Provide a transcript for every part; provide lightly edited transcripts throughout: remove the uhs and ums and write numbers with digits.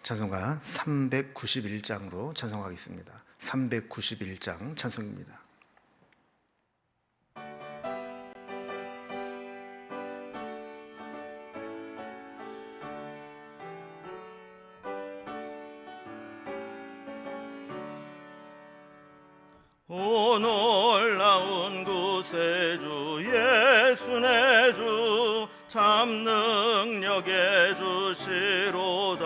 찬송가 391장으로 찬송하겠습니다. 391장 찬송입니다. 오 놀라운 구세주 예수 내 주 참 능력의 주시로다.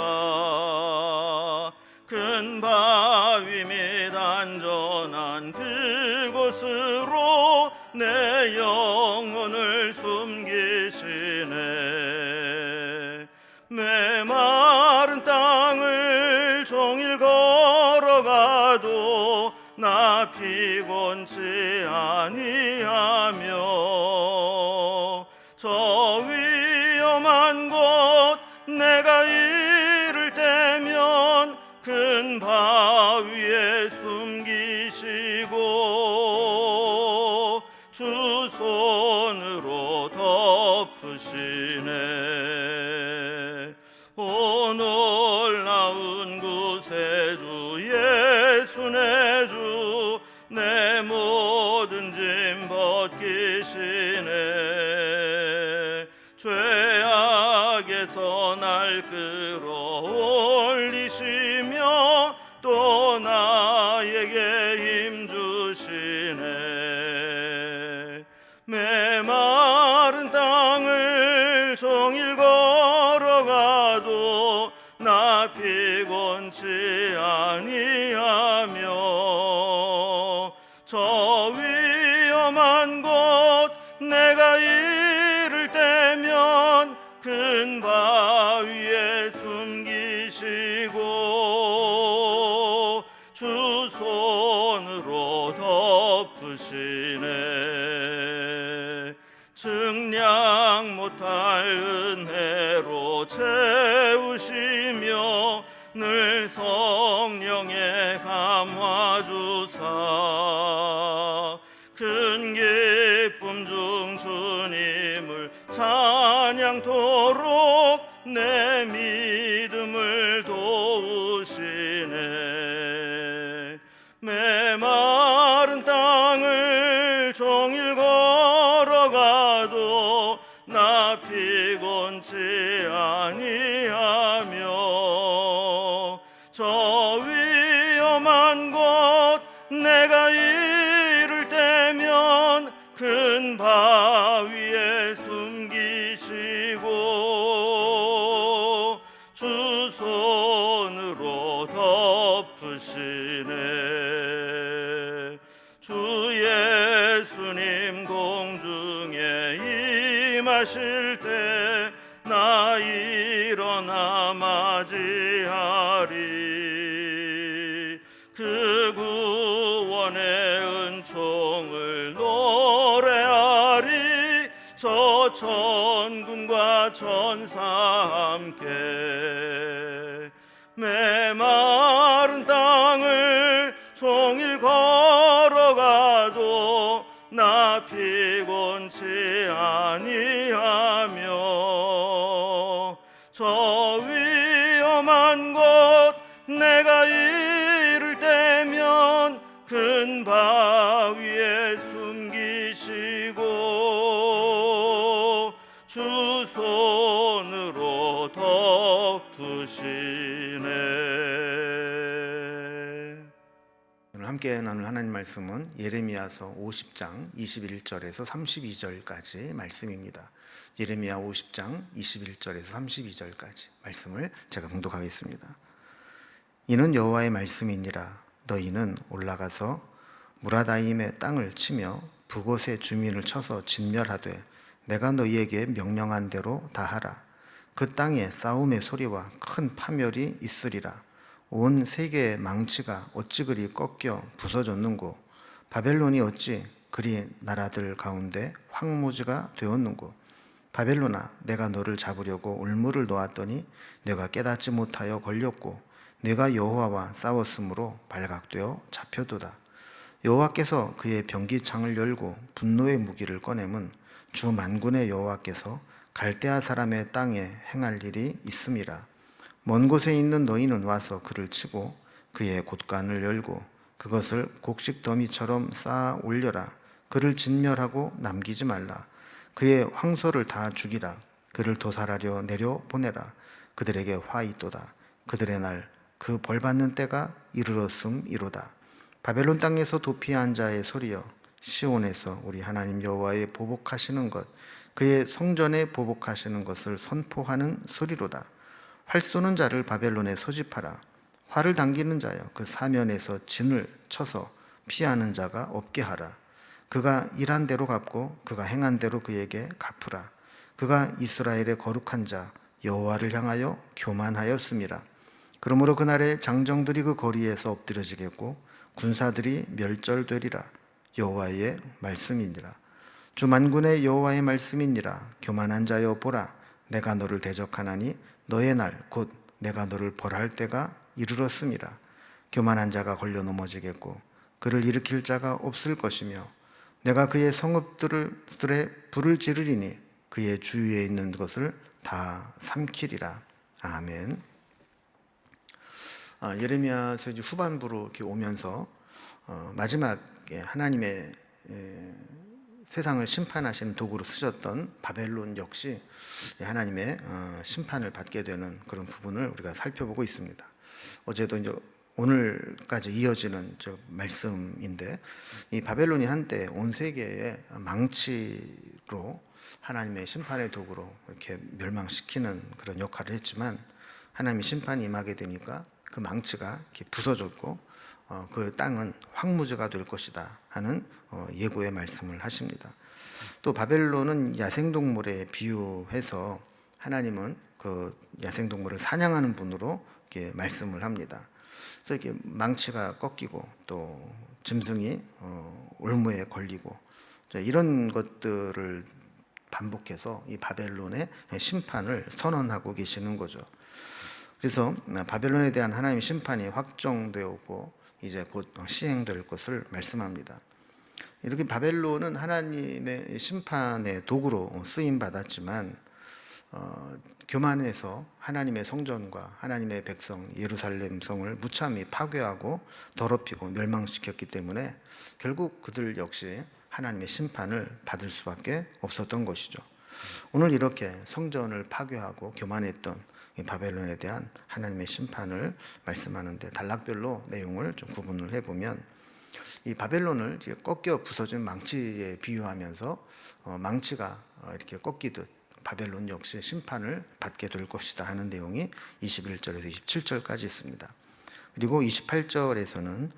큰 바위 및 안전한 그곳으로 내 영혼을 숨기시네. 메마른 땅을 종일 걸어가도 나 피곤치 아니하며 저 위험한 곳 내가 이를 때면 큰 바위에 숨기시고 주 손으로 덮으시네. 오 놀라운 구세주 예수 내 주 내 모든 짐 벗기시네. 죄악에서 날 끌어올리시며 또 나에게 힘 주시네. 메마른 땅을 종일 걸어가도 나 피곤치 아니하며 저 위험한 곳 내가 이를 때면 큰 바위에 숨기시고 주 손으로 덮으시네. 증량 못할 은혜로 채우시며 늘 성령의 감화 주사 큰 기쁨 중 주님을 찬양토록 내 믿음을 도우시네. 메마른 땅을 종일 걸어가도 나 피곤치 아니하며 저 위험한 곳 내가 이를 때면 큰 바위에 숨기시고 주 손으로 덮으시네. 주 예수님 공중에 임하실 때 나 일어나 맞이하리. 그 구원의 은총을 노래하리. 저 천군과 천사 함께 메마른 땅을 종일 걸어가도 나 피곤치 아니하며 저 위험한 곳 내가 이를 때면 큰 바위에 숨기시고 주 손으로 덮으시네. 오늘 함께 나눌 하나님 말씀은 예레미야서 50장 21절에서 32절까지 말씀입니다. 예레미야 50장 21절에서 32절까지 말씀을 제가 봉독하겠습니다. 이는 여호와의 말씀이니라. 너희는 올라가서 무라다임의 땅을 치며 그곳의 주민을 쳐서 진멸하되 내가 너희에게 명령한 대로 다 하라. 그 땅에 싸움의 소리와 큰 파멸이 있으리라. 온 세계의 망치가 어찌 그리 꺾여 부서졌는고. 바벨론이 어찌 그리 나라들 가운데 황무지가 되었는고. 바벨론아, 내가 너를 잡으려고 올무를 놓았더니 내가 깨닫지 못하여 걸렸고 내가 여호와와 싸웠으므로 발각되어 잡혀도다. 여호와께서 그의 병기창을 열고 분노의 무기를 꺼내면 주 만군의 여호와께서 갈대아 사람의 땅에 행할 일이 있음이라. 먼 곳에 있는 너희는 와서 그를 치고 그의 곳간을 열고 그것을 곡식 더미처럼 쌓아 올려라. 그를 진멸하고 남기지 말라. 그의 황소를 다 죽이라. 그를 도살하려 내려 보내라. 그들에게 화 있도다. 그들의 날 그 벌받는 때가 이르렀음이로다. 바벨론 땅에서 도피한 자의 소리여, 시온에서 우리 하나님 여호와의 보복하시는 것, 그의 성전에 보복하시는 것을 선포하는 소리로다. 활 쏘는 자를 바벨론에 소집하라. 활을 당기는 자여, 그 사면에서 진을 쳐서 피하는 자가 없게 하라. 그가 일한 대로 갚고 그가 행한 대로 그에게 갚으라. 그가 이스라엘의 거룩한 자 여호와를 향하여 교만하였음이라. 그러므로 그날에 장정들이 그 거리에서 엎드려지겠고 군사들이 멸절되리라. 여호와의 말씀이니라. 주 만군의 여호와의 말씀이니라. 교만한 자여 보라, 내가 너를 대적하나니 너의 날 곧 내가 너를 벌할 때가 이르렀음이라. 교만한 자가 걸려 넘어지겠고 그를 일으킬 자가 없을 것이며 내가 그의 성읍들에 불을 지르리니 그의 주위에 있는 것을 다 삼키리라. 아멘. 예레미야서 이제 후반부로 이렇게 오면서 마지막에 하나님의 세상을 심판하시는 도구로 쓰셨던 바벨론 역시 하나님의 심판을 받게 되는 그런 부분을 우리가 살펴보고 있습니다. 어제도 이제 오늘까지 이어지는 저 말씀인데, 이 바벨론이 한때 온 세계의 망치로 하나님의 심판의 도구로 이렇게 멸망시키는 그런 역할을 했지만, 하나님의 심판이 임하게 되니까 그 망치가 이렇게 부서졌고 그 땅은 황무지가 될 것이다 하는 예고의 말씀을 하십니다. 또 바벨론은 야생동물에 비유해서 하나님은 그 야생동물을 사냥하는 분으로 이렇게 말씀을 합니다. 그래서 이렇게 망치가 꺾이고 또 짐승이 올무에 걸리고 이런 것들을 반복해서 이 바벨론의 심판을 선언하고 계시는 거죠. 그래서 바벨론에 대한 하나님의 심판이 확정되었고 이제 곧 시행될 것을 말씀합니다. 이렇게 바벨론은 하나님의 심판의 도구로 쓰임 받았지만 교만해서 하나님의 성전과 하나님의 백성 예루살렘 성을 무참히 파괴하고 더럽히고 멸망시켰기 때문에 결국 그들 역시 하나님의 심판을 받을 수밖에 없었던 것이죠. 오늘 이렇게 성전을 파괴하고 교만했던 이 바벨론에 대한 하나님의 심판을 말씀하는데 단락별로 내용을 좀 구분을 해보면, 이 바벨론을 꺾여 부서진 망치에 비유하면서 망치가 이렇게 꺾이듯 바벨론 역시 심판을 받게 될 것이다 하는 내용이 21절에서 27절까지 있습니다. 그리고 28절에서는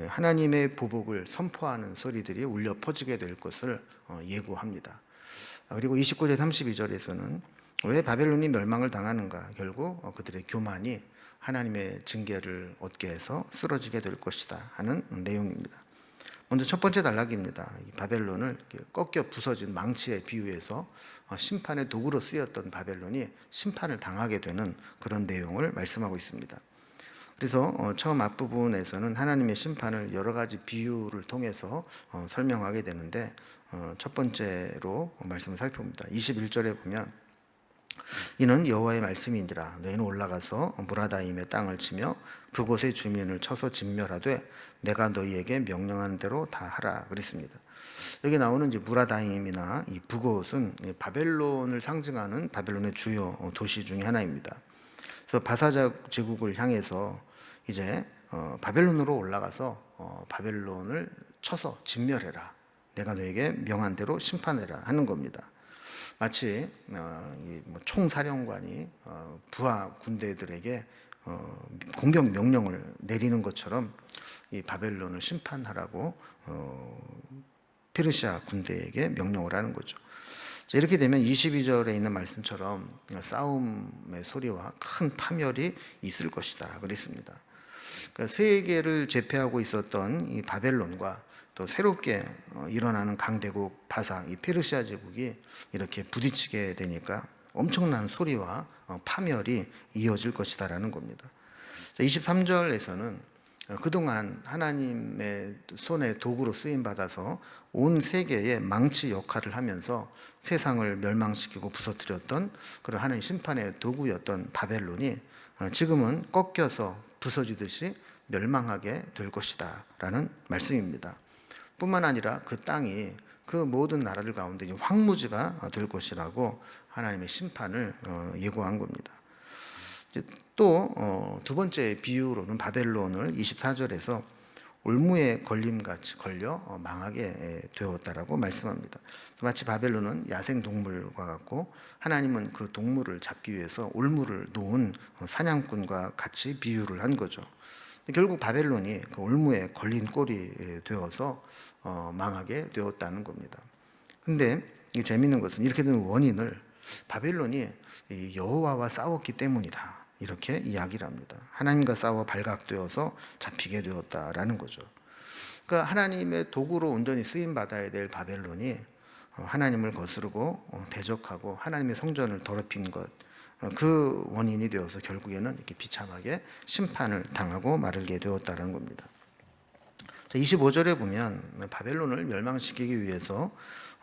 하나님의 보복을 선포하는 소리들이 울려 퍼지게 될 것을 예고합니다. 그리고 29절 32절에서는 왜 바벨론이 멸망을 당하는가, 결국 그들의 교만이 하나님의 징계를 얻게 해서 쓰러지게 될 것이다 하는 내용입니다. 먼저 첫 번째 단락입니다. 이 바벨론을 꺾여 부서진 망치에 비유해서 심판의 도구로 쓰였던 바벨론이 심판을 당하게 되는 그런 내용을 말씀하고 있습니다. 그래서 처음 앞부분에서는 하나님의 심판을 여러 가지 비유를 통해서 설명하게 되는데, 첫 번째로 말씀을 살펴봅니다. 21절에 보면 이는 여호와의 말씀인지라 너희는 올라가서 무라다임의 땅을 치며 그곳의 주민을 쳐서 진멸하되 내가 너희에게 명령하는 대로 다 하라 그랬습니다. 여기 나오는 이제 무라다임이나 이 북곳은 바벨론을 상징하는 바벨론의 주요 도시 중에 하나입니다. 그래서 바사자 제국을 향해서 이제 바벨론으로 올라가서 바벨론을 쳐서 진멸해라, 내가 너에게 명한 대로 심판해라 하는 겁니다. 마치 총사령관이 부하 군대들에게 공격 명령을 내리는 것처럼 이 바벨론을 심판하라고 페르시아 군대에게 명령을 하는 거죠. 이렇게 되면 22절에 있는 말씀처럼 싸움의 소리와 큰 파멸이 있을 것이다 그랬습니다. 그러니까 세계를 제패하고 있었던 이 바벨론과 또 새롭게 일어나는 강대국 바사, 이 페르시아 제국이 이렇게 부딪히게 되니까 엄청난 소리와 파멸이 이어질 것이다라는 겁니다. 23절에서는 그동안 하나님의 손에 도구로 쓰임 받아서 온 세계에 망치 역할을 하면서 세상을 멸망시키고 부서뜨렸던 그런 하나님 심판의 도구였던 바벨론이 지금은 꺾여서 부서지듯이 멸망하게 될 것이다 라는 말씀입니다. 뿐만 아니라 그 땅이 그 모든 나라들 가운데 황무지가 될 것이라고 하나님의 심판을 예고한 겁니다. 또 두 번째 비유로는 바벨론을 24절에서 올무에 걸림같이 걸려 망하게 되었다라고 말씀합니다. 마치 바벨론은 야생 동물과 같고 하나님은 그 동물을 잡기 위해서 올무를 놓은 사냥꾼과 같이 비유를 한 거죠. 결국 바벨론이 그 올무에 걸린 꼴이 되어서 망하게 되었다는 겁니다. 근데 이게 재미있는 것은 이렇게 된 원인을 바벨론이 여호와와 싸웠기 때문이다, 이렇게 이야기를 합니다. 하나님과 싸워 발각되어서 잡히게 되었다라는 거죠. 그러니까 하나님의 도구로 온전히 쓰임 받아야 될 바벨론이 하나님을 거스르고 대적하고 하나님의 성전을 더럽힌 것, 그 원인이 되어서 결국에는 이렇게 비참하게 심판을 당하고 마르게 되었다는 겁니다. 25절에 보면 바벨론을 멸망시키기 위해서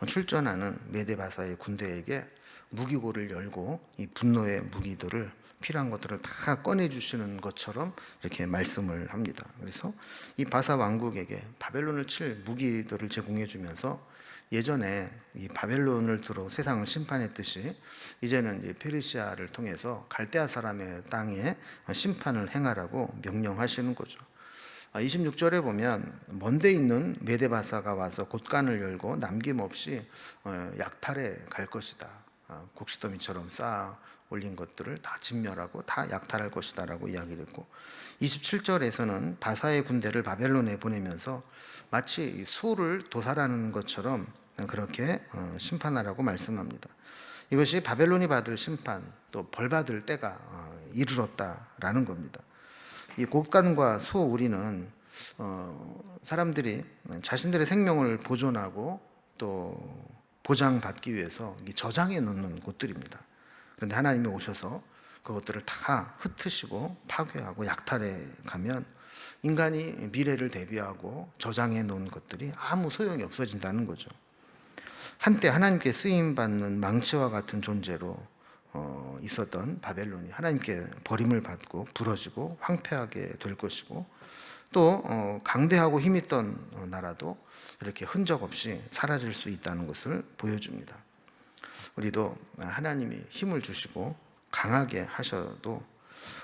출전하는 메데바사의 군대에게 무기고를 열고 이 분노의 무기들을, 필요한 것들을 다 꺼내주시는 것처럼 이렇게 말씀을 합니다. 그래서 이 바사 왕국에게 바벨론을 칠 무기들을 제공해 주면서 예전에 이 바벨론을 들어 세상을 심판했듯이 이제는 이제 페르시아를 통해서 갈대아 사람의 땅에 심판을 행하라고 명령하시는 거죠. 26절에 보면 먼데 있는 메데바사가 와서 곳간을 열고 남김없이 약탈해 갈 것이다. 곡식더미처럼 쌓아 올린 것들을 다 진멸하고 다 약탈할 것이다 라고 이야기를 했고, 27절에서는 바사의 군대를 바벨론에 보내면서 마치 소를 도살하는 것처럼 그렇게 심판하라고 말씀합니다. 이것이 바벨론이 받을 심판, 또 벌받을 때가 이르렀다라는 겁니다. 이 곡간과 소 우리는 사람들이 자신들의 생명을 보존하고 또 보장받기 위해서 저장해 놓는 곳들입니다. 그런데 하나님이 오셔서 그것들을 다 흩으시고 파괴하고 약탈해 가면 인간이 미래를 대비하고 저장해 놓은 것들이 아무 소용이 없어진다는 거죠. 한때 하나님께 쓰임받는 망치와 같은 존재로 있었던 바벨론이 하나님께 버림을 받고 부러지고 황폐하게 될 것이고, 또 강대하고 힘있던 나라도 이렇게 흔적 없이 사라질 수 있다는 것을 보여줍니다. 우리도 하나님이 힘을 주시고 강하게 하셔도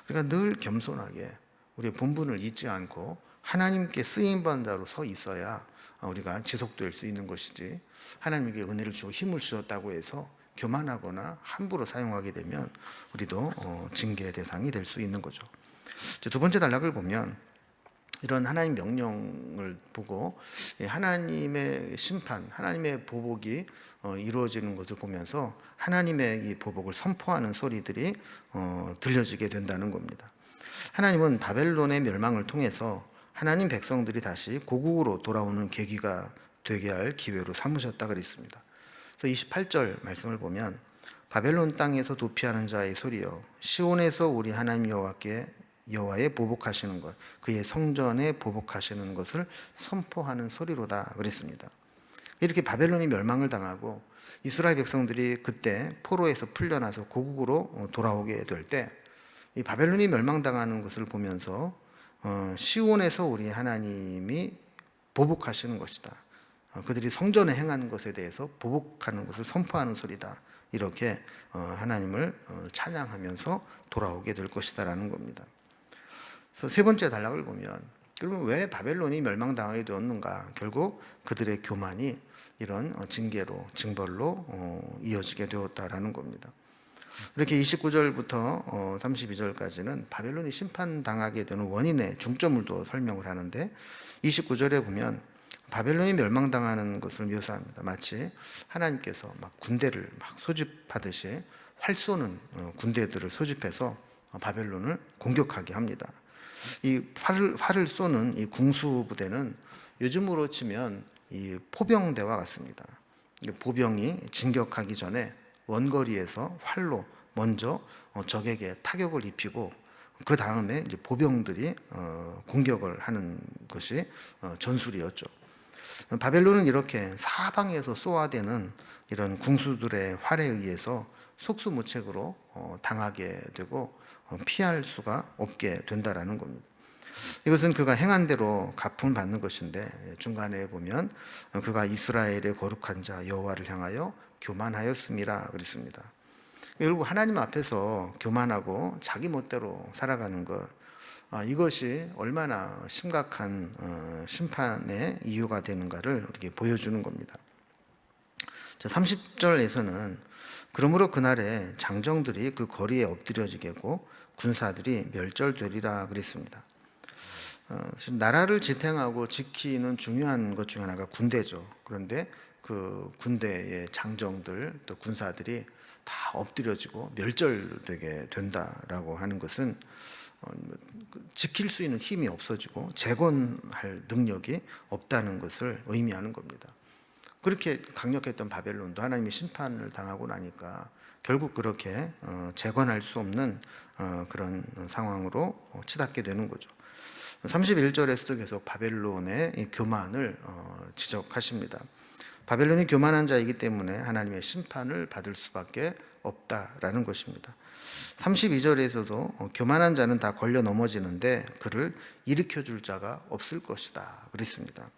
우리가 늘 겸손하게 우리의 본분을 잊지 않고 하나님께 쓰임받는 자로 서 있어야 우리가 지속될 수 있는 것이지, 하나님께 은혜를 주고 힘을 주셨다고 해서 교만하거나 함부로 사용하게 되면 우리도 징계의 대상이 될 수 있는 거죠. 두 번째 단락을 보면 이런 하나님 명령을 보고 하나님의 심판, 하나님의 보복이 이루어지는 것을 보면서 하나님의 이 보복을 선포하는 소리들이 들려지게 된다는 겁니다. 하나님은 바벨론의 멸망을 통해서 하나님 백성들이 다시 고국으로 돌아오는 계기가 되게 할 기회로 삼으셨다 그랬습니다. 그래서 28절 말씀을 보면 바벨론 땅에서 도피하는 자의 소리여, 시온에서 우리 하나님 여호와의 보복하시는 것, 그의 성전에 보복하시는 것을 선포하는 소리로다 그랬습니다. 이렇게 바벨론이 멸망을 당하고 이스라엘 백성들이 그때 포로에서 풀려나서 고국으로 돌아오게 될 때 이 바벨론이 멸망당하는 것을 보면서 시온에서 우리 하나님이 보복하시는 것이다, 그들이 성전에 행하는 것에 대해서 보복하는 것을 선포하는 소리다, 이렇게 하나님을 찬양하면서 돌아오게 될 것이다 라는 겁니다. 그래서 세 번째 단락을 보면 그러면 왜 바벨론이 멸망당하게 되었는가? 결국 그들의 교만이 이런 징계로, 징벌로 이어지게 되었다라는 겁니다. 이렇게 29절부터 32절까지는 바벨론이 심판당하게 되는 원인의 중점을 또 설명을 하는데, 29절에 보면 바벨론이 멸망당하는 것을 묘사합니다. 마치 하나님께서 막 군대를 막 소집하듯이 활 쏘는 군대들을 소집해서 바벨론을 공격하게 합니다. 이 활을 쏘는 이 궁수 부대는 요즘으로 치면 이 포병대와 같습니다. 보병이 진격하기 전에 원거리에서 활로 먼저 적에게 타격을 입히고 그 다음에 이제 보병들이 공격을 하는 것이 전술이었죠. 바벨론은 이렇게 사방에서 쏘아대는 이런 궁수들의 활에 의해서 속수무책으로 당하게 되고 피할 수가 없게 된다라는 겁니다. 이것은 그가 행한 대로 갚음을 받는 것인데, 중간에 보면 그가 이스라엘의 거룩한 자 여호와를 향하여 교만하였음이라 그랬습니다. 결국 하나님 앞에서 교만하고 자기 멋대로 살아가는 것, 이것이 얼마나 심각한 심판의 이유가 되는가를 이렇게 보여주는 겁니다. 30절에서는 그러므로 그날에 장정들이 그 거리에 엎드려지겠고 군사들이 멸절되리라 그랬습니다. 나라를 지탱하고 지키는 중요한 것 중 하나가 군대죠. 그런데 그 군대의 장정들 또 군사들이 다 엎드려지고 멸절되게 된다라고 하는 것은 지킬 수 있는 힘이 없어지고 재건할 능력이 없다는 것을 의미하는 겁니다. 그렇게 강력했던 바벨론도 하나님이 심판을 당하고 나니까 결국 그렇게 재건할 수 없는 그런 상황으로 치닫게 되는 거죠. 31절에서도 계속 바벨론의 교만을 지적하십니다. 바벨론이 교만한 자이기 때문에 하나님의 심판을 받을 수밖에 없다라는 것입니다. 32절에서도 교만한 자는 다 걸려 넘어지는데 그를 일으켜 줄 자가 없을 것이다 그랬습니다.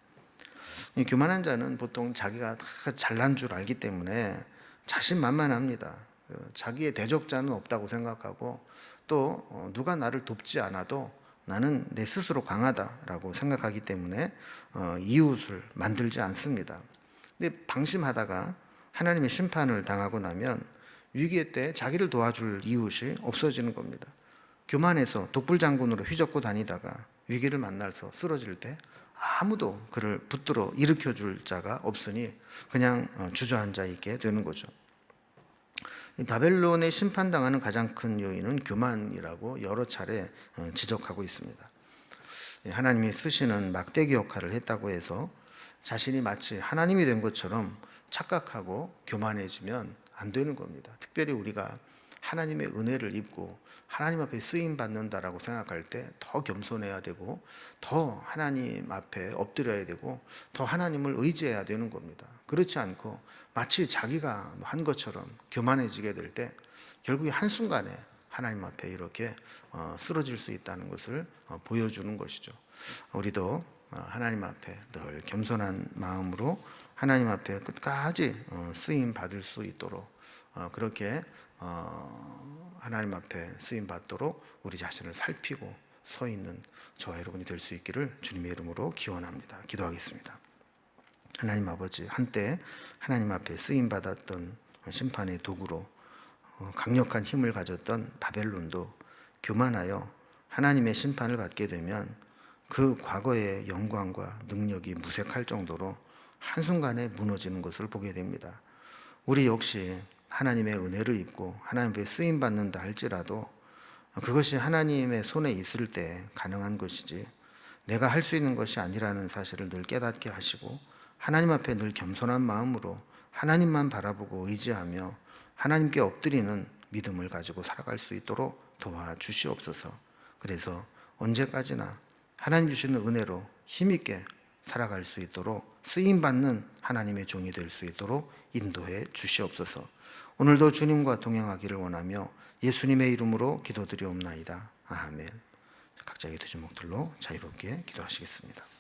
이 교만한 자는 보통 자기가 다 잘난 줄 알기 때문에 자신만만합니다. 자기의 대적자는 없다고 생각하고 또 누가 나를 돕지 않아도 나는 내 스스로 강하다라고 생각하기 때문에 이웃을 만들지 않습니다. 근데 방심하다가 하나님의 심판을 당하고 나면 위기의 때 자기를 도와줄 이웃이 없어지는 겁니다. 교만해서 독불장군으로 휘젓고 다니다가 위기를 만나서 쓰러질 때 아무도 그를 붙들어 일으켜 줄 자가 없으니 그냥 주저앉아 있게 되는 거죠. 바벨론에 심판당하는 가장 큰 요인은 교만이라고 여러 차례 지적하고 있습니다. 하나님이 쓰시는 막대기 역할을 했다고 해서 자신이 마치 하나님이 된 것처럼 착각하고 교만해지면 안 되는 겁니다. 특별히 우리가 하나님의 은혜를 입고 하나님 앞에 쓰임 받는다라고 생각할 때 더 겸손해야 되고 더 하나님 앞에 엎드려야 되고 더 하나님을 의지해야 되는 겁니다. 그렇지 않고 마치 자기가 한 것처럼 교만해지게 될 때 결국에 한순간에 하나님 앞에 이렇게 쓰러질 수 있다는 것을 보여주는 것이죠. 우리도 하나님 앞에 늘 겸손한 마음으로 하나님 앞에 끝까지 쓰임 받을 수 있도록 그렇게 하나님 앞에 쓰임 받도록 우리 자신을 살피고 서 있는 저와 여러분이 될 수 있기를 주님의 이름으로 기원합니다. 기도하겠습니다. 하나님 아버지, 한때 하나님 앞에 쓰임 받았던 심판의 도구로 강력한 힘을 가졌던 바벨론도 교만하여 하나님의 심판을 받게 되면 그 과거의 영광과 능력이 무색할 정도로 한순간에 무너지는 것을 보게 됩니다. 우리 역시 하나님의 은혜를 입고 하나님 앞에 쓰임 받는다 할지라도 그것이 하나님의 손에 있을 때 가능한 것이지 내가 할 수 있는 것이 아니라는 사실을 늘 깨닫게 하시고 하나님 앞에 늘 겸손한 마음으로 하나님만 바라보고 의지하며 하나님께 엎드리는 믿음을 가지고 살아갈 수 있도록 도와주시옵소서. 그래서 언제까지나 하나님 주시는 은혜로 힘있게 살아갈 수 있도록 쓰임받는 하나님의 종이 될 수 있도록 인도해 주시옵소서. 오늘도 주님과 동행하기를 원하며 예수님의 이름으로 기도드리옵나이다. 아멘. 각자의 두 제목들로 자유롭게 기도하시겠습니다.